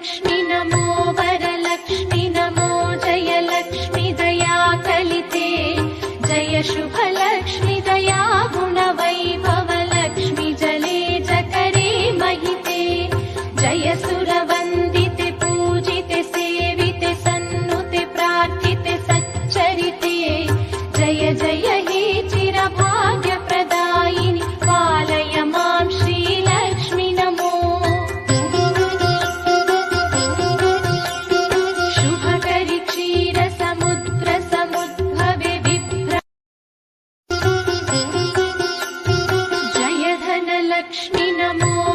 लक्ष्मी नमो वरलक्ष्मी नमो जयलक्ष्मी दया कलिते जय शुभलक्ष्मी दया गुणवैभवलक्ष्मी जले जकरे महिते जय सुरवन्दिते पूजिते सेविते सन्नुते प्रार्थिते सच्चरिते जय जय हे चिरभाग्यप्रदायिनि पालय मां श्रीलक्ष्मी नमो शुभकरि क्षीरसमुद्रसमुद्भवे विभ्र जय धनलक्ष्मी नमो